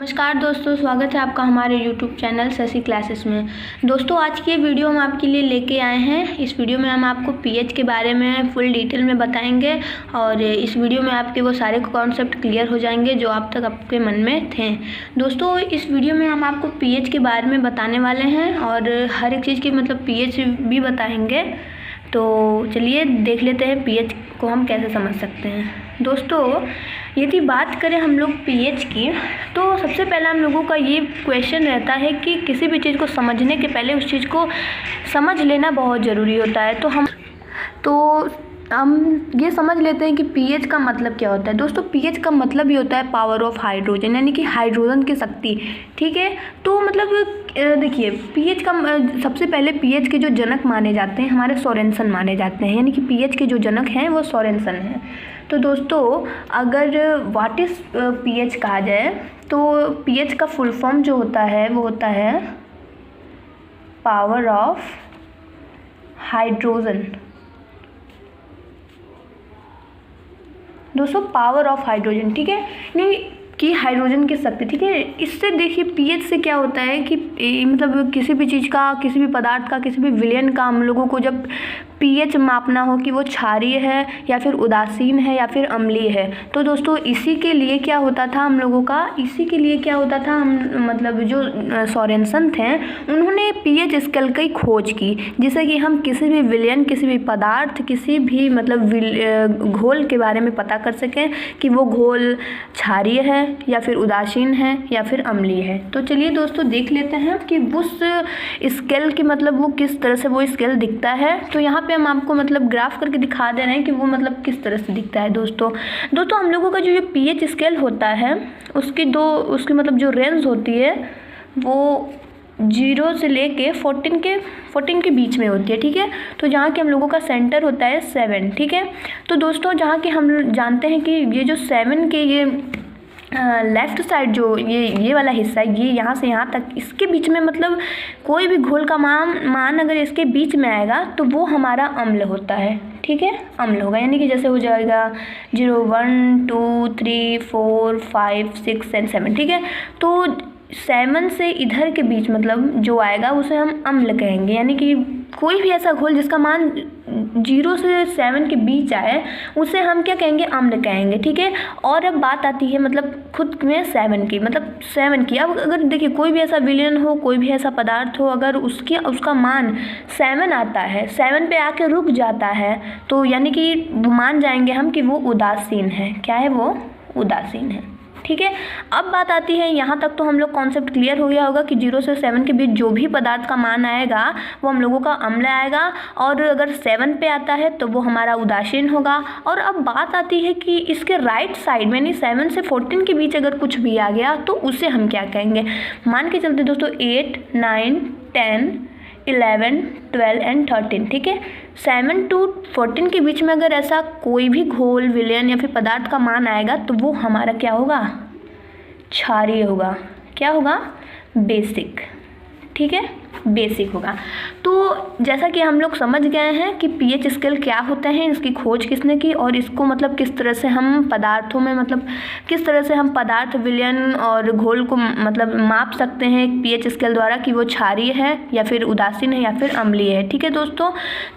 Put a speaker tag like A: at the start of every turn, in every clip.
A: नमस्कार दोस्तों, स्वागत है आपका हमारे YouTube चैनल शशि क्लासेस में। दोस्तों, आज की ये वीडियो हम आपके लिए लेके आए हैं। इस वीडियो में हम आपको पीएच के बारे में फुल डिटेल में बताएंगे और इस वीडियो में आपके वो सारे कॉन्सेप्ट क्लियर हो जाएंगे जो अब तक आपके मन में थे। दोस्तों, इस वीडियो में हम आपको पीएच के बारे में बताने वाले हैं और हर एक चीज़ की पीएच भी बताएँगे। तो चलिए देख लेते हैं पीएच को हम कैसे समझ सकते हैं। दोस्तों, यदि बात करें हम लोग पीएच की, तो सबसे पहला हम लोगों का ये क्वेश्चन रहता है कि किसी भी चीज़ को समझने के पहले उस चीज़ को समझ लेना बहुत ज़रूरी होता है। तो हम ये समझ लेते हैं कि पीएच का मतलब क्या होता है। दोस्तों, पीएच का मतलब ये होता है पावर ऑफ हाइड्रोजन, यानी कि हाइड्रोजन की शक्ति। ठीक है, तो देखिए, पीएच का सबसे पहले पीएच के जो जनक माने जाते हैं हमारे सोरेनसन माने जाते हैं, यानी कि पीएच के जो जनक हैं वो सोरेनसन हैं। तो दोस्तों, अगर व्हाट इज़ पीएच कहा जाए तो पीएच का फुल फॉर्म जो होता है वो होता है पावर ऑफ हाइड्रोजन। दोस्तों, पावर ऑफ हाइड्रोजन, ठीक है, नहीं कि हाइड्रोजन की शक्ति। ठीक है, इससे देखिए पीएच से क्या होता है कि किसी भी चीज़ का, किसी भी पदार्थ का, किसी भी विलयन का हम लोगों को जब पीएच मापना हो कि वो क्षारीय है या फिर उदासीन है या फिर अम्लीय है, तो दोस्तों इसी के लिए क्या होता था हम लोगों का, हम जो सोरेनसन थे उन्होंने पीएच स्केल की खोज की, जिससे कि हम किसी भी विलयन, किसी भी पदार्थ, किसी भी घोल के बारे में पता कर सकें कि वो घोल क्षारीय है या फिर उदासीन है या फिर अम्लीय है। तो चलिए दोस्तों देख लेते हैं कि उस स्केल की वो किस तरह से वो स्केल दिखता है। तो यहाँ पे हम आपको ग्राफ करके दिखा दे रहे हैं कि वो किस तरह से दिखता है। दोस्तों हम लोगों का जो ये पीएच स्केल होता है उसकी जो रेंज होती है वो 0 से लेके 14 के बीच में होती है। ठीक है, तो जहाँ कि हम लोगों का सेंटर होता है 7। ठीक है, तो दोस्तों जहाँ कि हम जानते हैं कि ये जो 7 के ये लेफ़्ट साइड जो ये वाला हिस्सा है, ये यहाँ से यहाँ तक, इसके बीच में कोई भी घोल का मान अगर इसके बीच में आएगा तो वो हमारा अम्ल होता है। ठीक है, अम्ल होगा, यानी कि जैसे हो जाएगा 0, 1, 2, 3, 4, 5, 6 एंड 7। ठीक है, तो 7 से इधर के बीच जो आएगा उसे हम अम्ल कहेंगे, यानी कि कोई भी ऐसा घोल जिसका मान 0 से 7 के बीच आए उसे हम क्या कहेंगे, अम्ल कहेंगे। ठीक है, और अब बात आती है खुद में 7 की। अब अगर देखिए कोई भी ऐसा विलयन हो, कोई भी ऐसा पदार्थ हो, अगर उसका मान 7 आता है, 7 पे आके रुक जाता है, तो यानी कि मान जाएंगे हम कि वो उदासीन है। क्या है वो? उदासीन है। ठीक है, अब बात आती है, यहाँ तक तो हम लोग कॉन्सेप्ट क्लियर हो गया होगा कि 0 से 7 के बीच जो भी पदार्थ का मान आएगा वो हम लोगों का अम्ल आएगा, और अगर 7 पे आता है तो वो हमारा उदासीन होगा। और अब बात आती है कि इसके राइट साइड में, यानी 7 से 14 के बीच अगर कुछ भी आ गया तो उसे हम क्या कहेंगे। मान के चलते दोस्तों 8, 9, 10, 11, 12 एंड 13। ठीक है, 7 to 14 के बीच में अगर ऐसा कोई भी घोल, विलयन या फिर पदार्थ का मान आएगा तो वो हमारा क्या होगा, क्षारीय होगा। क्या होगा? बेसिक। ठीक है, बेसिक होगा। तो जैसा कि हम लोग समझ गए हैं कि पीएच स्केल क्या होते हैं, इसकी खोज किसने की, और इसको किस तरह से हम पदार्थों में किस तरह से हम पदार्थ, विलयन और घोल को माप सकते हैं पीएच स्केल द्वारा कि वो क्षारीय है या फिर उदासीन है या फिर अम्लीय है। ठीक है दोस्तों,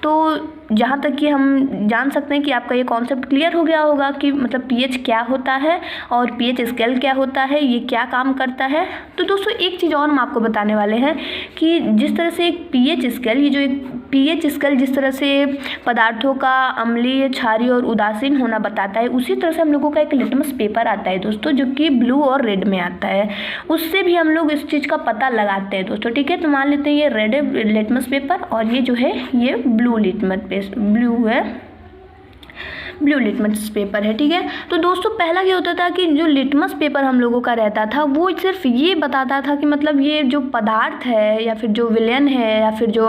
A: तो जहाँ तक कि हम जान सकते हैं कि आपका ये कॉन्सेप्ट क्लियर हो गया होगा कि पीएच क्या होता है और पीएच स्केल क्या होता है, ये क्या काम करता है। तो दोस्तों एक चीज़ और हम आपको बताने वाले हैं कि जिस तरह से एक पीएच स्केल, ये जो एक पीएच स्केल जिस तरह से पदार्थों का अम्लीय, क्षारीय और उदासीन होना बताता है, उसी तरह से हम लोगों का एक लिटमस पेपर आता है दोस्तों, जो कि ब्लू और रेड में आता है। उससे भी हम लोग इस चीज़ का पता लगाते हैं दोस्तों। ठीक है, तो मान लेते हैं ये रेड है लिटमस पेपर और ये जो है ये ब्लू लिटमस पेपर है। ठीक है, तो दोस्तों पहला क्या होता था कि जो लिटमस पेपर हम लोगों का रहता था वो सिर्फ ये बताता था कि ये जो पदार्थ है या फिर जो विलयन है या फिर जो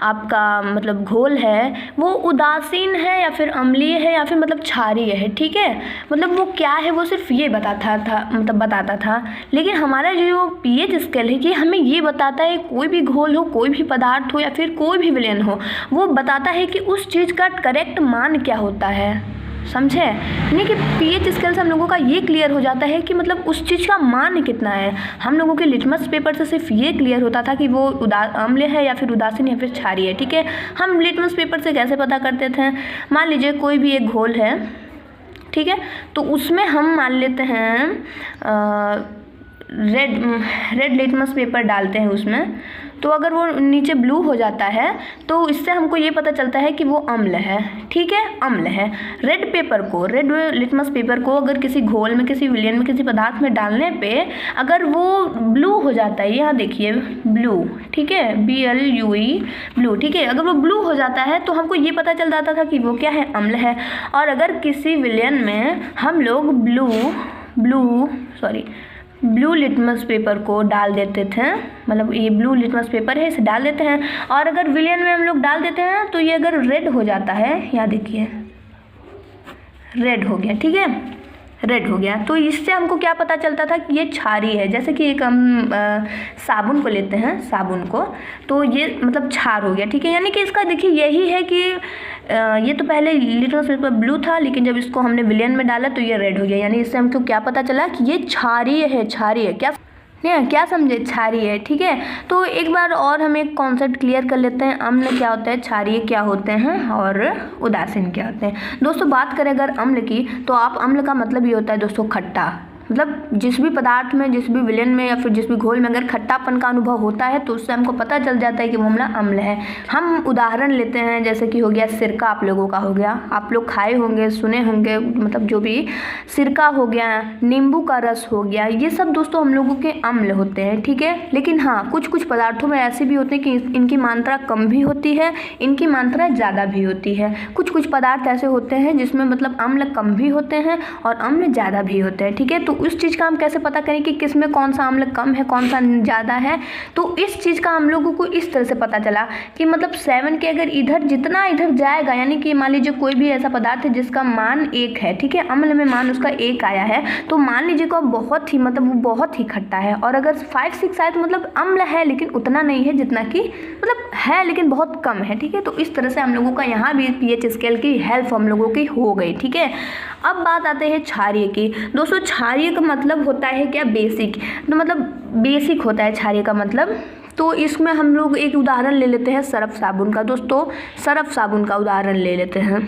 A: आपका घोल है वो उदासीन है या फिर अम्लीय है या फिर क्षारीय है। ठीक है, वो क्या है वो सिर्फ ये बताता था। लेकिन हमारा जो पीएच स्केल है ये हमें ये बताता है, कोई भी घोल हो, कोई भी पदार्थ हो या फिर कोई भी विलयन हो, वो बताता है कि उस चीज़ का करेक्ट मान क्या होता है। समझे? यानी कि पीएच स्केल से हम लोगों का ये क्लियर हो जाता है कि मतलब उस चीज़ का मान कितना है। हम लोगों के लिटमस पेपर से सिर्फ ये क्लियर होता था कि वो अम्ल है या फिर उदासीन या फिर क्षारीय है। ठीक है, हम लिटमस पेपर से कैसे पता करते थे? मान लीजिए कोई भी एक घोल है, ठीक है, तो उसमें हम मान लेते हैं रेड लिटमस पेपर डालते हैं उसमें, तो अगर वो नीचे ब्लू हो जाता है तो इससे हमको ये पता चलता है कि वो अम्ल है। ठीक है, अम्ल है। रेड लिटमस पेपर को अगर किसी घोल में, किसी विलयन में, किसी पदार्थ में डालने पे अगर वो ब्लू हो जाता है, यहाँ देखिए ब्लू, ठीक है, BLUE ब्लू, ठीक है, अगर वो ब्लू हो जाता है तो हमको ये पता चल जाता था कि वो क्या है, अम्ल है। और अगर किसी विलयन में हम लोग ब्लू लिटमस पेपर को डाल देते थे, मतलब ये ब्लू लिटमस पेपर है, इसे डाल देते हैं, और अगर विलयन में हम लोग डाल देते हैं तो ये अगर रेड हो जाता है, यहाँ देखिए रेड हो गया, ठीक है, रेड हो गया, तो इससे हमको क्या पता चलता था कि ये क्षारीय है। जैसे कि एक हम साबुन को लेते हैं, साबुन को, तो ये मतलब क्षार हो गया। ठीक है, यानी कि इसका देखिए यही है कि ये तो पहले लिटमस पेपर ब्लू था, लेकिन जब इसको हमने विलयन में डाला तो ये रेड हो गया। यानी इससे हमको क्या पता चला कि ये क्षारीय है। क्षारीय क्या समझे? क्षारीय है। ठीक है, तो एक बार और हम एक कॉन्सेप्ट क्लियर कर लेते हैं। अम्ल क्या होता है, क्षारीय क्या होते हैं और उदासीन क्या होते हैं। दोस्तों बात करें अगर अम्ल की, तो अम्ल का मतलब ये होता है दोस्तों खट्टा। मतलब जिस भी पदार्थ में, जिस भी विलयन में या फिर जिस भी घोल में अगर खट्टापन का अनुभव होता है तो उससे हमको पता चल जाता है कि वो अम्ल है। हम उदाहरण लेते हैं, जैसे कि हो गया सिरका, आप लोगों का हो गया, आप लोग खाए होंगे, सुने होंगे, मतलब जो भी सिरका हो गया, नींबू का रस हो गया, ये सब दोस्तों हम लोगों के अम्ल होते हैं। ठीक है, लेकिन हाँ कुछ पदार्थों में ऐसे भी होते हैं कि इनकी मात्रा कम भी होती है, इनकी मात्रा ज़्यादा भी होती है। कुछ पदार्थ ऐसे होते हैं जिसमें मतलब अम्ल कम भी होते हैं और अम्ल ज़्यादा भी होते हैं। ठीक है, तो उस चीज़ का हम कैसे पता करें कि किस में कौन सा अम्ल कम है, कौन सा ज़्यादा है? तो इस चीज़ का हम लोगों को इस तरह से पता चला कि मतलब 7 के अगर जितना इधर जाएगा, यानी कि मान लीजिए कोई भी ऐसा पदार्थ है जिसका मान 1 है, ठीक है, अम्ल में मान उसका 1 आया है, तो मान लीजिए को बहुत ही मतलब वो बहुत ही खट्टा है। और अगर 5, 6 आए तो मतलब अम्ल है लेकिन उतना नहीं है जितना कि मतलब है लेकिन बहुत कम है। ठीक है, तो इस तरह से हम लोगों का यहाँ भी पीएच स्केल की हेल्प हम लोगों की हो गई। ठीक है, अब बात आते हैं क्षारीय की। दोस्तों क्षारीय का मतलब होता है क्या, बेसिक, तो मतलब बेसिक होता है क्षारीय का मतलब। तो इसमें हम लोग एक उदाहरण ले लेते हैं सर्फ साबुन का। दोस्तों सर्फ साबुन का उदाहरण ले लेते हैं।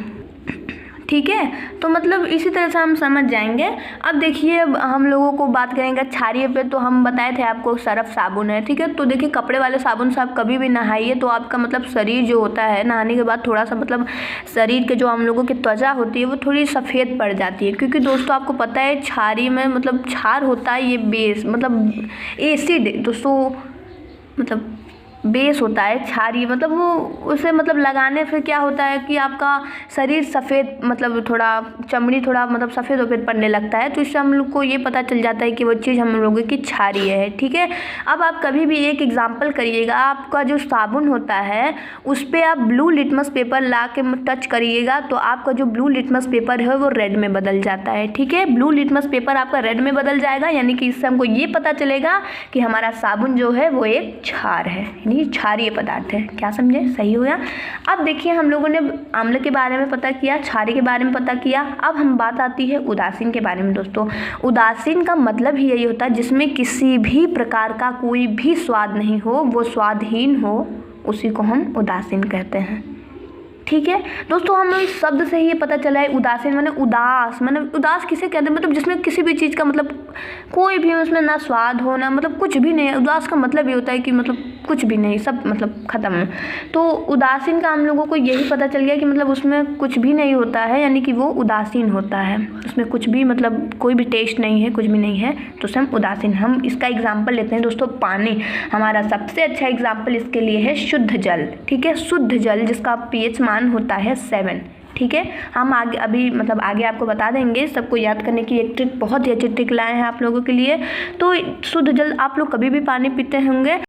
A: ठीक है, तो मतलब इसी तरह से हम समझ जाएंगे। अब देखिए हम लोगों को बात करेंगे क्षारीय पे, तो हम बताए थे आपको सर्फ साबुन है। ठीक है, तो देखिए कपड़े वाले साबुन से आप कभी भी नहाइए तो आपका मतलब शरीर जो होता है, नहाने के बाद थोड़ा सा मतलब शरीर के जो हम लोगों की त्वचा होती है वो थोड़ी सफ़ेद पड़ जाती है, क्योंकि दोस्तों आपको पता है क्षारीय में मतलब क्षार होता है, ये बेस मतलब एसिड दोस्तों, मतलब बेस होता है क्षारीय, मतलब वो उसे मतलब लगाने से क्या होता है कि आपका शरीर सफ़ेद मतलब थोड़ा चमड़ी थोड़ा मतलब सफ़ेद वफ़ेद पड़ने लगता है, तो इससे हम लोग को ये पता चल जाता है कि वो चीज़ हम लोगों की क्षारीय है। ठीक है, अब आप कभी भी एक एग्जांपल करिएगा, आपका जो साबुन होता है उस पर आप ब्लू लिटमस पेपर ला के टच करिएगा तो आपका जो ब्लू लिटमस पेपर है वो रेड में बदल जाता है। ठीक है, ब्लू लिटमस पेपर आपका रेड में बदल जाएगा, यानी कि इससे हमको ये पता चलेगा कि हमारा साबुन जो है वो एक क्षार है, क्षारीय पदार्थ है। क्या समझे? सही हो गया। अब देखिए हम लोगों ने अम्ल के बारे में पता किया, क्षारीय के बारे में पता किया। अब हम बात आती है उदासीन के बारे में। दोस्तों उदासीन का मतलब ही यही होता है जिसमें किसी भी प्रकार का कोई भी स्वाद नहीं हो, वो स्वादहीन हो, उसी को हम उदासीन कहते हैं। ठीक है दोस्तों, हमें इस शब्द से ही ये पता चला है उदासीन माने उदास, माने उदास किसे कहते हैं, मतलब जिसमें किसी भी चीज़ का मतलब कोई भी उसमें ना स्वाद हो ना मतलब कुछ भी नहीं है। उदास का मतलब ये होता है कि मतलब कुछ भी नहीं, सब मतलब ख़त्म। तो उदासीन का हम लोगों को यही पता चल गया कि मतलब उसमें कुछ भी नहीं होता है, यानी कि वो उदासीन होता है, उसमें कुछ भी मतलब कोई भी टेस्ट नहीं है, कुछ भी नहीं है, तो उसे हम उदासीन। हम इसका एग्जाम्पल लेते हैं दोस्तों पानी। हमारा सबसे अच्छा एग्जाम्पल इसके लिए है शुद्ध जल। ठीक है, शुद्ध जल जिसका pH मान होता है 7। ठीक है, हम आगे अभी मतलब आगे आपको बता देंगे, सबको याद करने की एक ट्रिक, बहुत ही अच्छी ट्रिक लाए हैं आप लोगों के लिए। तो शुद्ध जल, आप लोग कभी भी पानी पीते होंगे